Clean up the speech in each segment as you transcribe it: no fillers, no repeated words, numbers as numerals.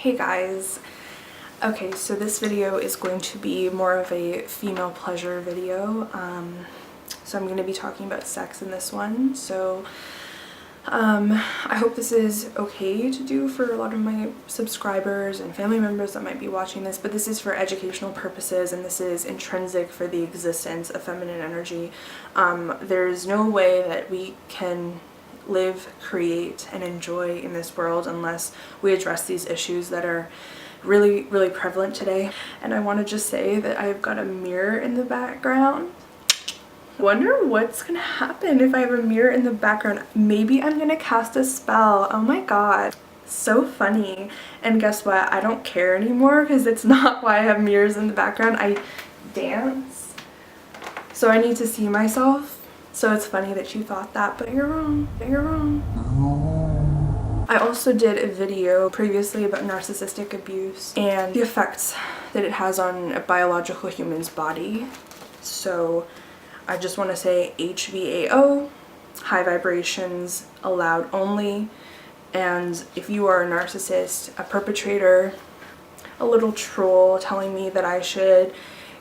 Hey guys. Okay, so this video is going to be more of a female pleasure video. So I'm going to be talking about sex in this one. So I hope this is okay to do for a lot of my subscribers and family members that might be watching this, but this is for educational purposes and this is intrinsic for the existence of feminine energy. There's no way that we can live, create, and enjoy in this world unless we address these issues that are really prevalent today. And I want to just say that I've got a mirror in the background. Wonder what's gonna happen if I have a mirror in the background. Maybe I'm gonna cast a spell. Oh my god, so funny. And guess what, I don't care anymore because it's not why I have mirrors in the background. I dance, so I need to see myself. So it's funny that you thought that, but you're wrong. You're wrong. I also did a video previously about narcissistic abuse and the effects that it has on a biological human's body. So I just want to say HVAO, high vibrations allowed only. And if you are a narcissist, a perpetrator, a little troll telling me that I should,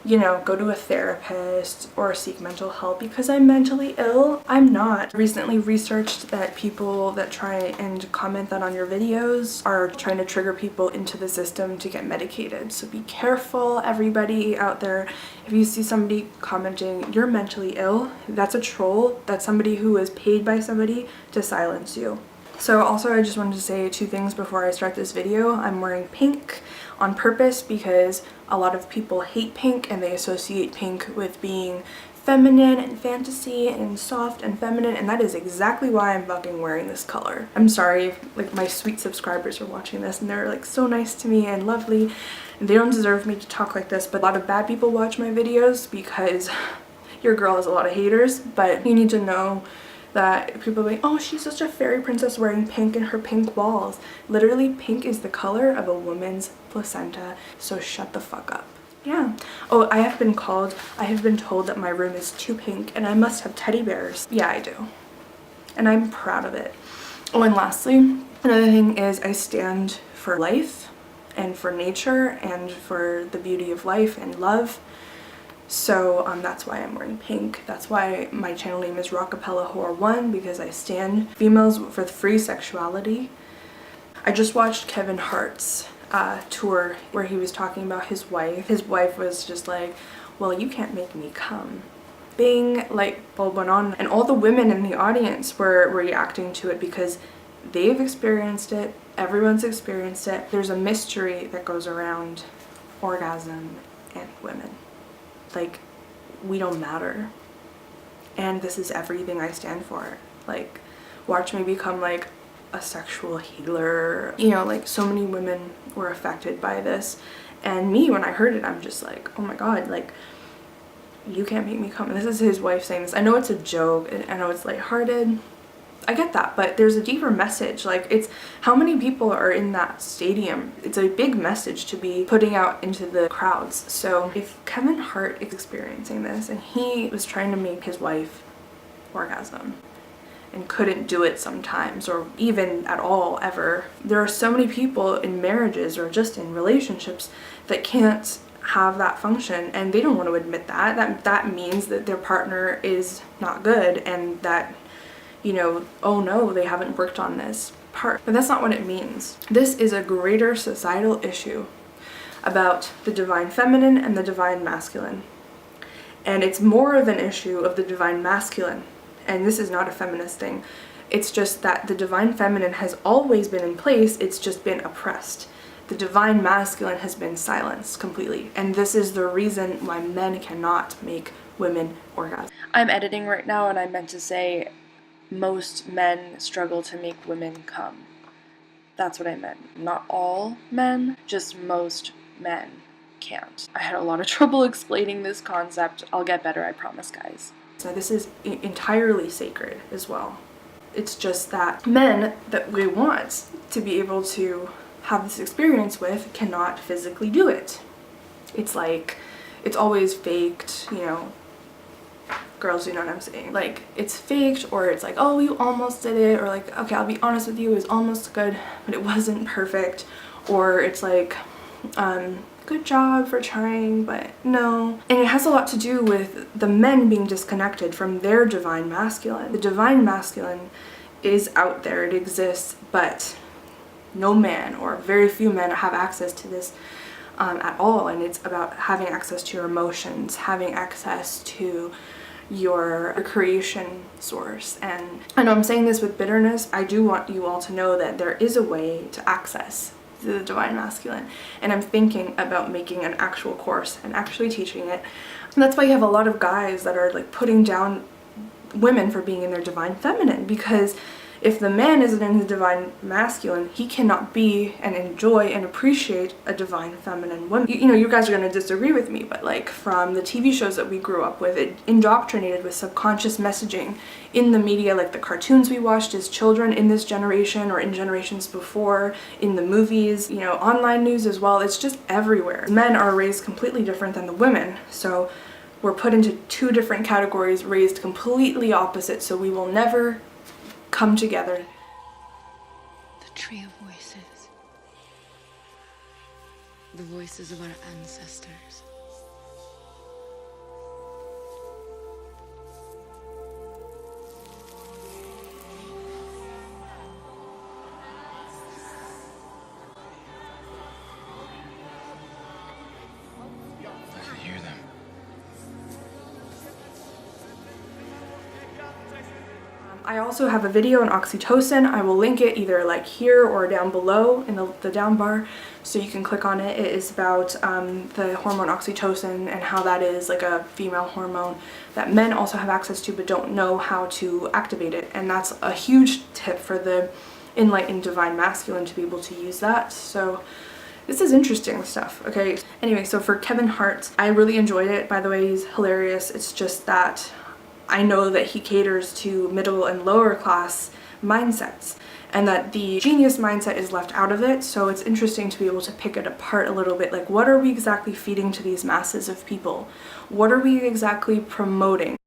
you know, go to a therapist or seek mental help because I'm mentally ill, I'm not. I recently researched that people that try and comment that on your videos are trying to trigger people into the system to get medicated. So be careful, everybody out there. If you see somebody commenting, you're mentally ill, that's a troll. That's somebody who is paid by somebody to silence you. So also I just wanted to say two things before I start this video. I'm wearing pink on purpose because a lot of people hate pink and they associate pink with being feminine and fantasy and soft and feminine, and that is exactly why I'm fucking wearing this color. I'm sorry if like my sweet subscribers are watching this and they're like so nice to me and lovely and they don't deserve me to talk like this, but a lot of bad people watch my videos because your girl has a lot of haters. But you need to know that people are like, oh, she's such a fairy princess wearing pink and her pink balls. Literally, pink is the color of a woman's placenta, so shut the fuck up. Yeah. Oh, I have been told that my room is too pink and I must have teddy bears. Yeah, I do. And I'm proud of it. Oh, and lastly, another thing is I stand for life and for nature and for the beauty of life and love. So that's why I'm wearing pink. That's why my channel name is Rockapella Whore 1, because I stand females for free sexuality. I just watched Kevin Hart's tour where he was talking about his wife. His wife was just like, well, you can't make me come. Bing, light bulb went on, and all the women in the audience were reacting to it because they've experienced it. Everyone's experienced it. There's a mystery that goes around orgasm and women. Like, we don't matter, and this is everything I stand for. Like, watch me become like a sexual healer. You know, like so many women were affected by this, and me, when I heard it, I'm just like, oh my god, like, you can't make me come. And this is his wife saying this. I know it's a joke and I know it's lighthearted, I get that, but there's a deeper message. Like, it's how many people are in that stadium. It's a big message to be putting out into the crowds. So if Kevin Hart is experiencing this and he was trying to make his wife orgasm and couldn't do it sometimes, or even at all ever, there are so many people in marriages or just in relationships that can't have that function, and they don't want to admit that means that their partner is not good and that, you know, oh no, they haven't worked on this part. But that's not what it means. This is a greater societal issue about the divine feminine and the divine masculine. And it's more of an issue of the divine masculine. And this is not a feminist thing. It's just that the divine feminine has always been in place, it's just been oppressed. The divine masculine has been silenced completely. And this is the reason why men cannot make women orgasm. I'm editing right now and I meant to say most men struggle to make women come. That's what I meant. Not all men, just most men can't. I had a lot of trouble explaining this concept. I'll get better, I promise, guys. So this is entirely sacred as well. It's just that men that we want to be able to have this experience with cannot physically do it. It's like, it's always faked, you know. Girls, you know what I'm saying? Like, it's faked, or it's like, oh, you almost did it, or like, okay, I'll be honest with you, it was almost good, but it wasn't perfect, or it's like, good job for trying, but no. And it has a lot to do with the men being disconnected from their divine masculine. The divine masculine is out there, it exists, but no man or very few men have access to this at all. And it's about having access to your emotions, having access to your creation source. And I know I'm saying this with bitterness. I do want you all to know that there is a way to access the divine masculine, and I'm thinking about making an actual course and actually teaching it. And that's why you have a lot of guys that are like putting down women for being in their divine feminine, because if the man isn't in his divine masculine, he cannot be and enjoy and appreciate a divine feminine woman. You know, you guys are going to disagree with me, but like from the TV shows that we grew up with, it indoctrinated with subconscious messaging in the media, like the cartoons we watched as children in this generation or in generations before, in the movies, you know, online news as well. It's just everywhere. Men are raised completely different than the women, so we're put into two different categories, raised completely opposite, so we will never come together. The tree of voices. The voices of our ancestors. I can hear them. I also have a video on oxytocin. I will link it either like here or down below in the down bar, so you can click on it. It is about the hormone oxytocin and how that is like a female hormone that men also have access to but don't know how to activate it. And that's a huge tip for the enlightened divine masculine to be able to use that. So this is interesting stuff, okay? Anyway, so for Kevin Hart, I really enjoyed it. By the way, he's hilarious. It's just that I know that he caters to middle and lower class mindsets, and that the genius mindset is left out of it. So it's interesting to be able to pick it apart a little bit. Like, what are we exactly feeding to these masses of people? What are we exactly promoting?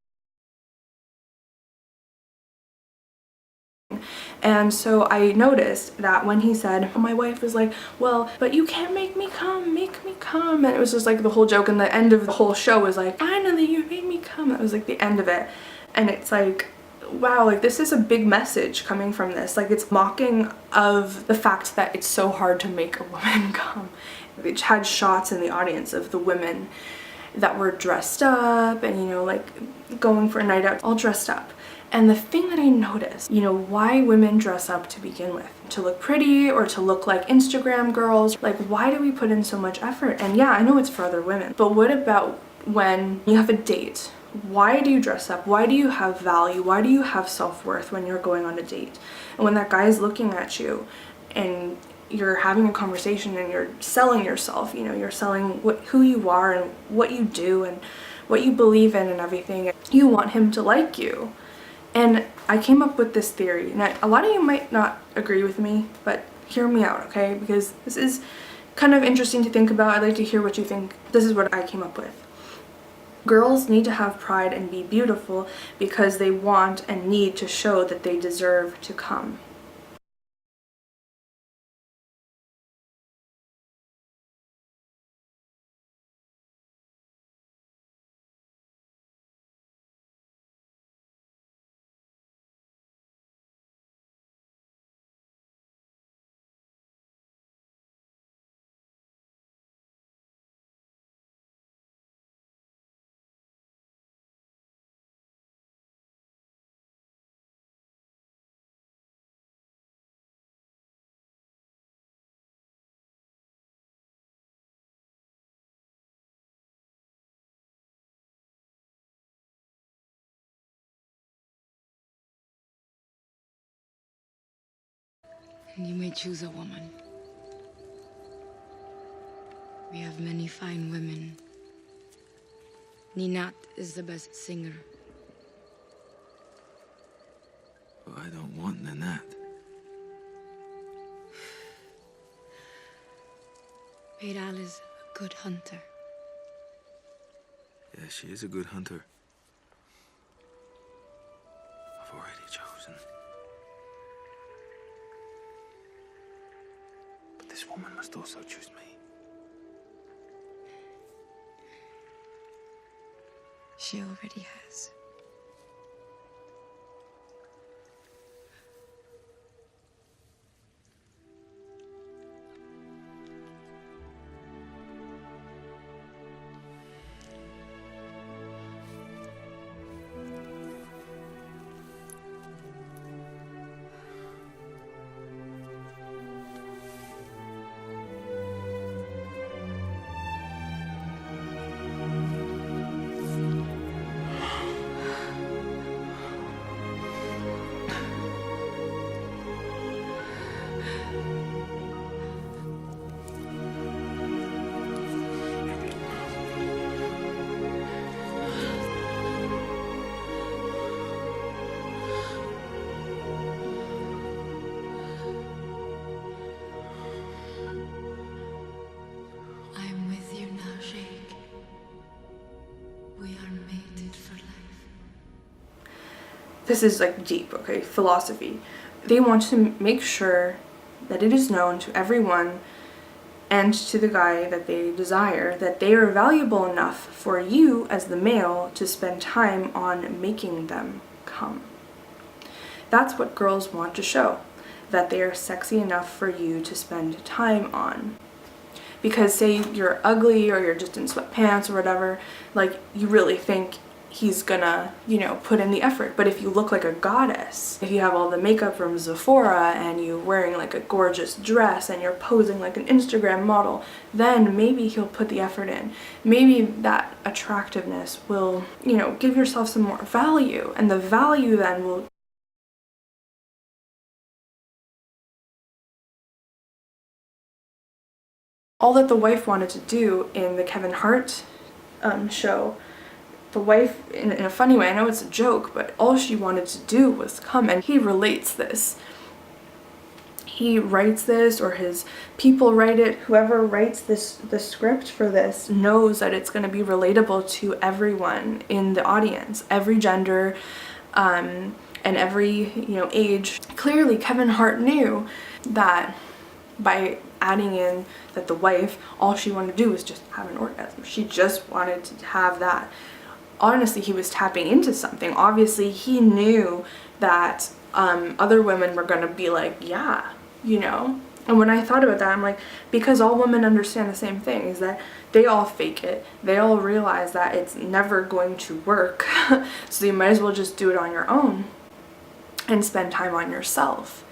And so I noticed that when he said, my wife was like, well, but you can't make me come, and it was just like the whole joke, and the end of the whole show was like, finally you made me come. That was like the end of it. And it's like, wow, like this is a big message coming from this. Like, it's mocking of the fact that it's so hard to make a woman come. It had shots in the audience of the women that were dressed up and, you know, like going for a night out all dressed up. And the thing that I noticed, you know, why women dress up to begin with? To look pretty or to look like Instagram girls? Like, why do we put in so much effort? And yeah, I know it's for other women, but what about when you have a date? Why do you dress up? Why do you have value? Why do you have self-worth when you're going on a date? And when that guy is looking at you and you're having a conversation and you're selling yourself, you know, you're selling who you are and what you do and what you believe in and everything, you want him to like you. And I came up with this theory. Now, a lot of you might not agree with me, but hear me out, okay? Because this is kind of interesting to think about. I'd like to hear what you think. This is what I came up with. Girls need to have pride and be beautiful because they want and need to show that they deserve to come. You may choose a woman. We have many fine women. Ninat is the best singer. Well, I don't want Nanette. Peral is a good hunter. Yeah, she is a good hunter. I've already chosen. But This woman must also choose me. She already has. I'm with you now, Jake. We are mated for life. This is like deep, okay, philosophy. They want to make sure that it is known to everyone and to the guy that they desire that they are valuable enough for you as the male to spend time on making them come. That's what girls want to show, that they are sexy enough for you to spend time on. Because say you're ugly or you're just in sweatpants or whatever, like you really think he's gonna, you know, put in the effort. But if you look like a goddess, if you have all the makeup from Sephora and you're wearing like a gorgeous dress and you're posing like an Instagram model, then maybe he'll put the effort in. Maybe that attractiveness will, you know, give yourself some more value, and the value then will all that the wife wanted to do in the Kevin Hart show. The wife, in a funny way, I know it's a joke, but all she wanted to do was come, and he relates this. He writes this, or his people write it. Whoever writes the script for this knows that it's going to be relatable to everyone in the audience, every gender, and every, you know, age. Clearly, Kevin Hart knew that by adding in that the wife, all she wanted to do was just have an orgasm. She just wanted to have that. Honestly, he was tapping into something. Obviously, he knew that other women were going to be like, yeah, you know? And when I thought about that, I'm like, because all women understand the same thing, is that they all fake it. They all realize that it's never going to work. So you might as well just do it on your own and spend time on yourself.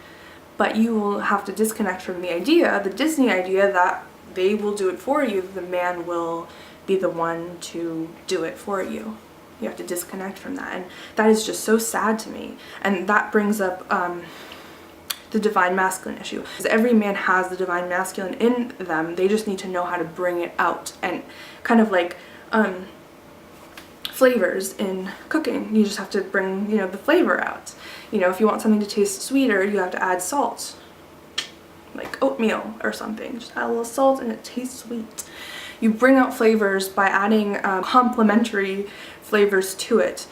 But you will have to disconnect from the idea, the Disney idea, that they will do it for you. The man will be the one to do it for you. You have to disconnect from that, and that is just so sad to me. And that brings up the divine masculine issue. Because every man has the divine masculine in them. They just need to know how to bring it out, and kind of like flavors in cooking. You just have to bring, you know, the flavor out. You know, if you want something to taste sweeter, you have to add salt, like oatmeal or something. Just add a little salt and it tastes sweet. You bring out flavors by adding complementary flavors to it.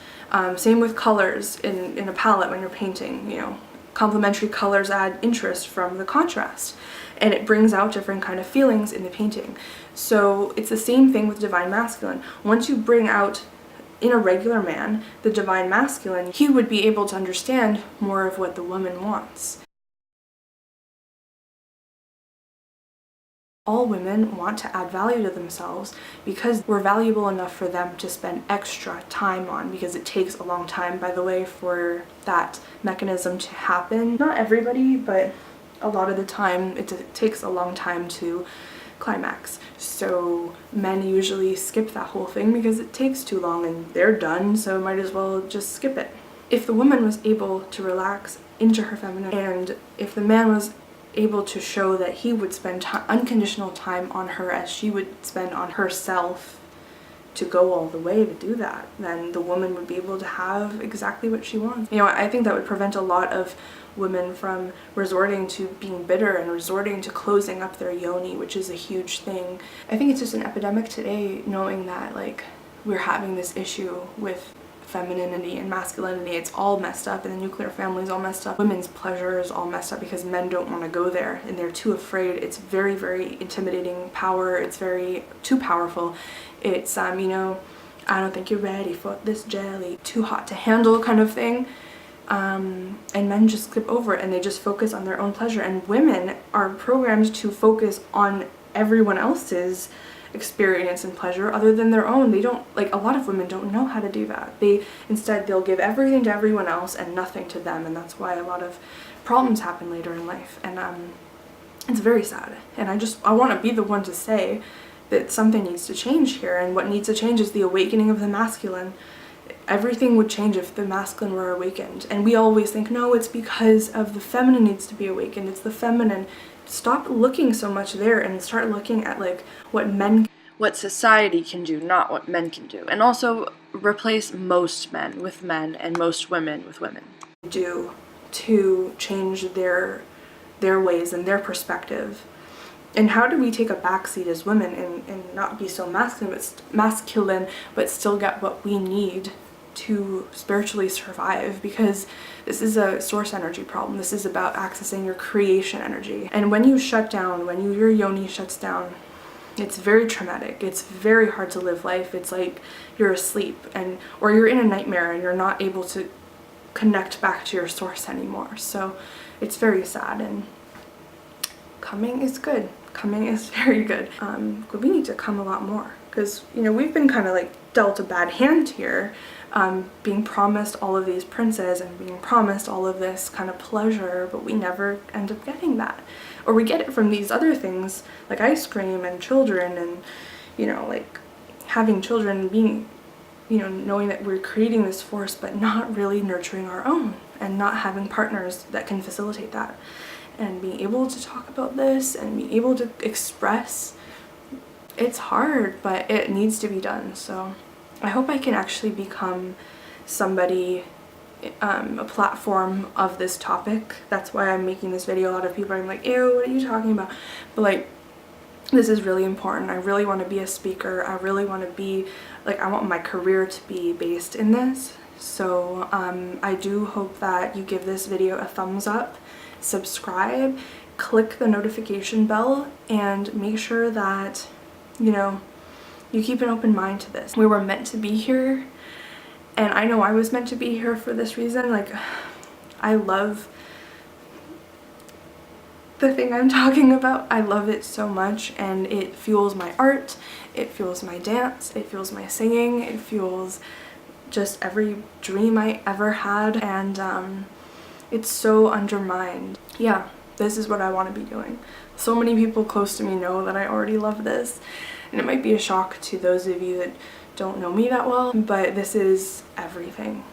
Same with colors in a palette when you're painting, you know. Complementary colors add interest from the contrast, and it brings out different kind of feelings in the painting. So it's the same thing with divine masculine. Once you bring out in a regular man the divine masculine, he would be able to understand more of what the woman wants. All women want to add value to themselves because we're valuable enough for them to spend extra time on, because it takes a long time, by the way, for that mechanism to happen. Not everybody, but a lot of the time it takes a long time to climax. So men usually skip that whole thing because it takes too long and they're done, so might as well just skip it. If the woman was able to relax into her feminine, and if the man was able to show that he would spend unconditional time on her as she would spend on herself, to go all the way to do that, then the woman would be able to have exactly what she wants. You know, I think that would prevent a lot of women from resorting to being bitter and resorting to closing up their yoni, which is a huge thing. I think it's just an epidemic today, knowing that like we're having this issue with femininity and masculinity, it's all messed up, and the nuclear family is all messed up. Women's pleasure is all messed up because men don't want to go there and they're too afraid. It's very, very intimidating power. It's very too powerful. It's you know, I don't think you're ready for this jelly, too hot to handle kind of thing. And men just skip over it and they just focus on their own pleasure, and women are programmed to focus on everyone else's experience and pleasure other than their own. They don't, like, a lot of women don't know how to do that. Instead they'll give everything to everyone else and nothing to them, and that's why a lot of problems happen later in life. And it's very sad, and I want to be the one to say that something needs to change here, and what needs to change is the awakening of the masculine. Everything would change if the masculine were awakened, and we always think, no, it's because of the feminine needs to be awakened, it's the feminine. Stop looking so much there and start looking at like what society can do, not what men can do. And also replace most men with men and most women with women. Do to change their ways and their perspective. And how do we take a backseat as women and not be so masculine but still get what we need to spiritually survive? Because this is a source energy problem. This is about accessing your creation energy. And when you shut down, when your yoni shuts down, it's very traumatic. It's very hard to live life. It's like you're asleep or you're in a nightmare and you're not able to connect back to your source anymore. So it's very sad, and coming is good. Coming is very good. We need to come a lot more, because, you know, we've been kind of like dealt a bad hand here, being promised all of these princes and being promised all of this kind of pleasure, but we never end up getting that. Or we get it from these other things like ice cream and children, and, you know, like having children and being, you know, knowing that we're creating this force but not really nurturing our own, and not having partners that can facilitate that, and being able to talk about this and being able to express. It's hard, but it needs to be done. So I hope I can actually become somebody, a platform of this topic. That's why I'm making this video. A lot of people are like, ew, what are you talking about? But like, this is really important. I really want to be a speaker. I really want to be, like, I want my career to be based in this. So I do hope that you give this video a thumbs up, subscribe, click the notification bell, and make sure that, you know, you keep an open mind to this. We were meant to be here, and I know I was meant to be here for this reason. Like, I love the thing I'm talking about. I love it so much, and it fuels my art, it fuels my dance, it fuels my singing, it fuels just every dream I ever had, and it's so undermined. Yeah, this is what I want to be doing. So many people close to me know that I already love this, and it might be a shock to those of you that don't know me that well, but this is everything.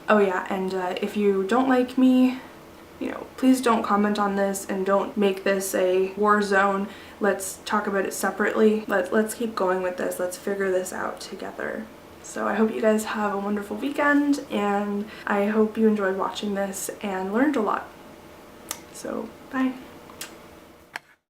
Oh yeah, and if you don't like me, you know, please don't comment on this and don't make this a war zone. Let's talk about it separately. Let's keep going with this. Let's figure this out together. So I hope you guys have a wonderful weekend, and I hope you enjoyed watching this and learned a lot. So bye.